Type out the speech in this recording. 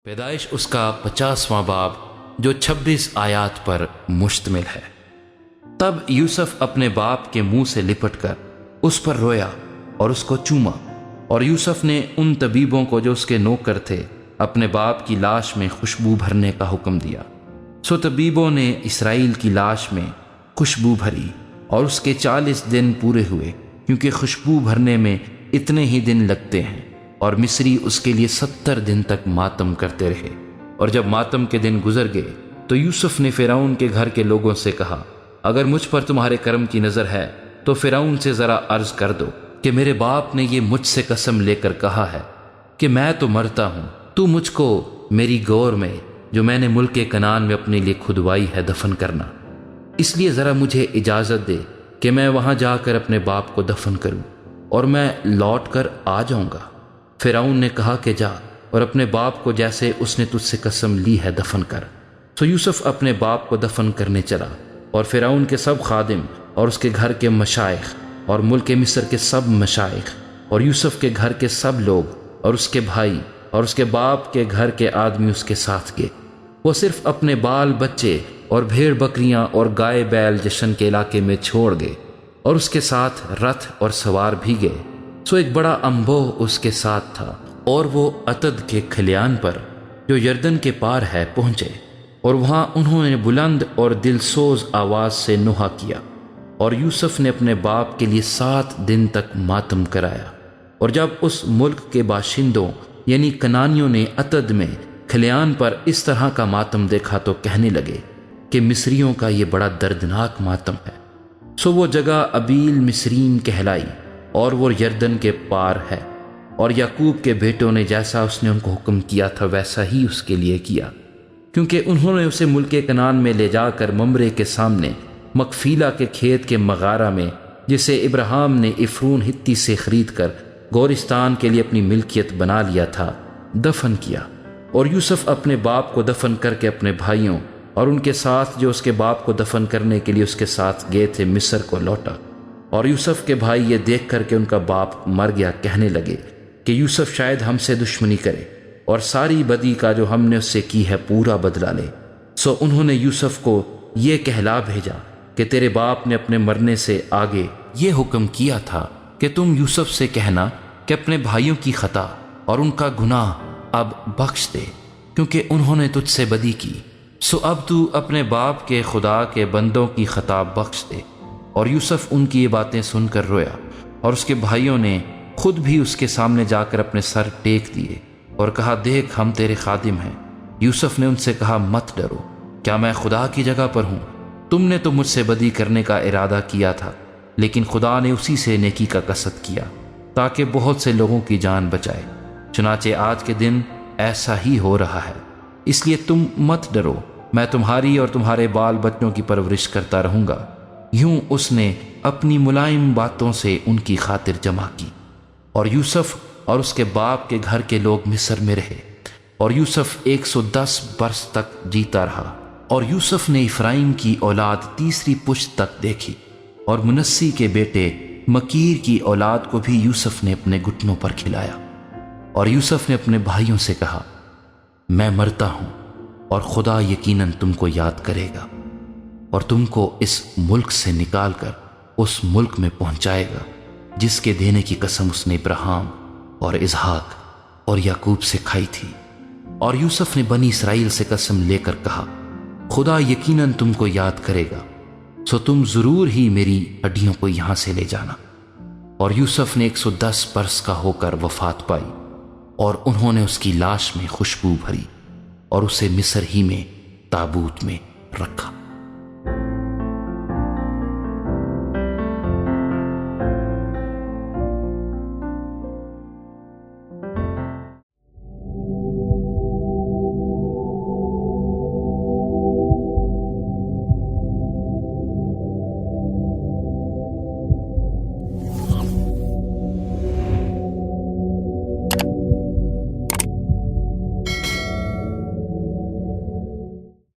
پیدائش اس کا 50واں باب جو 26 آیات پر مشتمل ہے۔ تب یوسف اپنے باپ کے منہ سے لپٹ کر اس پر رویا اور اس کو چوما، اور یوسف نے ان طبیبوں کو جو اس کے نوکر تھے اپنے باپ کی لاش میں خوشبو بھرنے کا حکم دیا۔ سو طبیبوں نے اسرائیل کی لاش میں خوشبو بھری اور اس کے 40 دن پورے ہوئے، کیونکہ خوشبو بھرنے میں اتنے ہی دن لگتے ہیں، اور مصری اس کے لیے 70 دن تک ماتم کرتے رہے۔ اور جب ماتم کے دن گزر گئے تو یوسف نے فرعون کے گھر کے لوگوں سے کہا، اگر مجھ پر تمہارے کرم کی نظر ہے تو فرعون سے ذرا عرض کر دو کہ میرے باپ نے یہ مجھ سے قسم لے کر کہا ہے کہ میں تو مرتا ہوں، تو مجھ کو میری گور میں جو میں نے ملک کنعان میں اپنے لیے کھدوائی ہے دفن کرنا، اس لیے ذرا مجھے اجازت دے کہ میں وہاں جا کر اپنے باپ کو دفن کروں، اور میں لوٹ کر آ جاؤں گا۔ فرعون نے کہا کہ جا اور اپنے باپ کو جیسے اس نے تجھ سے قسم لی ہے دفن کر۔ سو یوسف اپنے باپ کو دفن کرنے چلا، اور فرعون کے سب خادم اور اس کے گھر کے مشائخ اور ملک مصر کے سب مشائخ اور یوسف کے گھر کے سب لوگ اور اس کے بھائی اور اس کے باپ کے گھر کے آدمی اس کے ساتھ گئے۔ وہ صرف اپنے بال بچے اور بھیڑ بکریاں اور گائے بیل جشن کے علاقے میں چھوڑ گئے، اور اس کے ساتھ رتھ اور سوار بھی گئے۔ سو ایک بڑا انبوہ اس کے ساتھ تھا، اور وہ عتد کے کھلیان پر جو یردن کے پار ہے پہنچے، اور وہاں انہوں نے بلند اور دلسوز آواز سے نوحہ کیا، اور یوسف نے اپنے باپ کے لیے 7 دن تک ماتم کرایا۔ اور جب اس ملک کے باشندوں یعنی کنانیوں نے عتد میں کھلیان پر اس طرح کا ماتم دیکھا تو کہنے لگے کہ مصریوں کا یہ بڑا دردناک ماتم ہے۔ سو وہ جگہ ابیل مصرین کہلائی، اور وہ یردن کے پار ہے۔ اور یعقوب کے بیٹوں نے جیسا اس نے ان کو حکم کیا تھا ویسا ہی اس کے لیے کیا، کیونکہ انہوں نے اسے ملک کنعان میں لے جا کر ممرے کے سامنے مکفیلا کے کھیت کے مغارہ میں، جسے ابراہیم نے افرون ہتی سے خرید کر گورستان کے لیے اپنی ملکیت بنا لیا تھا، دفن کیا۔ اور یوسف اپنے باپ کو دفن کر کے اپنے بھائیوں اور ان کے ساتھ جو اس کے باپ کو دفن کرنے کے لیے اس کے ساتھ گئے تھے مصر کو لوٹا۔ اور یوسف کے بھائی یہ دیکھ کر کہ ان کا باپ مر گیا کہنے لگے کہ یوسف شاید ہم سے دشمنی کرے اور ساری بدی کا جو ہم نے اس سے کی ہے پورا بدلہ لے۔ سو انہوں نے یوسف کو یہ کہلا بھیجا کہ تیرے باپ نے اپنے مرنے سے آگے یہ حکم کیا تھا کہ تم یوسف سے کہنا کہ اپنے بھائیوں کی خطا اور ان کا گناہ اب بخش دے، کیونکہ انہوں نے تجھ سے بدی کی۔ سو اب تو اپنے باپ کے خدا کے بندوں کی خطا بخش دے۔ اور یوسف ان کی یہ باتیں سن کر رویا، اور اس کے بھائیوں نے خود بھی اس کے سامنے جا کر اپنے سر ٹیک دیے اور کہا، دیکھ ہم تیرے خادم ہیں۔ یوسف نے ان سے کہا، مت ڈرو، کیا میں خدا کی جگہ پر ہوں؟ تم نے تو مجھ سے بدی کرنے کا ارادہ کیا تھا، لیکن خدا نے اسی سے نیکی کا قصد کیا تاکہ بہت سے لوگوں کی جان بچائے۔ چنانچہ آج کے دن ایسا ہی ہو رہا ہے، اس لیے تم مت ڈرو، میں تمہاری اور تمہارے بال بچوں کی پرورش کرتا رہوں گا۔ یوں اس نے اپنی ملائم باتوں سے ان کی خاطر جمع کی۔ اور یوسف اور اس کے باپ کے گھر کے لوگ مصر میں رہے، اور یوسف 110 برس تک جیتا رہا۔ اور یوسف نے افرائیم کی اولاد تیسری پشت تک دیکھی، اور منسی کے بیٹے مکیر کی اولاد کو بھی یوسف نے اپنے گھٹنوں پر کھلایا۔ اور یوسف نے اپنے بھائیوں سے کہا، میں مرتا ہوں، اور خدا یقیناً تم کو یاد کرے گا، اور تم کو اس ملک سے نکال کر اس ملک میں پہنچائے گا جس کے دینے کی قسم اس نے ابراہیم اور اسحاق اور یعقوب سے کھائی تھی۔ اور یوسف نے بنی اسرائیل سے قسم لے کر کہا، خدا یقیناً تم کو یاد کرے گا، سو تم ضرور ہی میری ہڈیوں کو یہاں سے لے جانا۔ اور یوسف نے 110 برس کا ہو کر وفات پائی، اور انہوں نے اس کی لاش میں خوشبو بھری اور اسے مصر ہی میں تابوت میں رکھا۔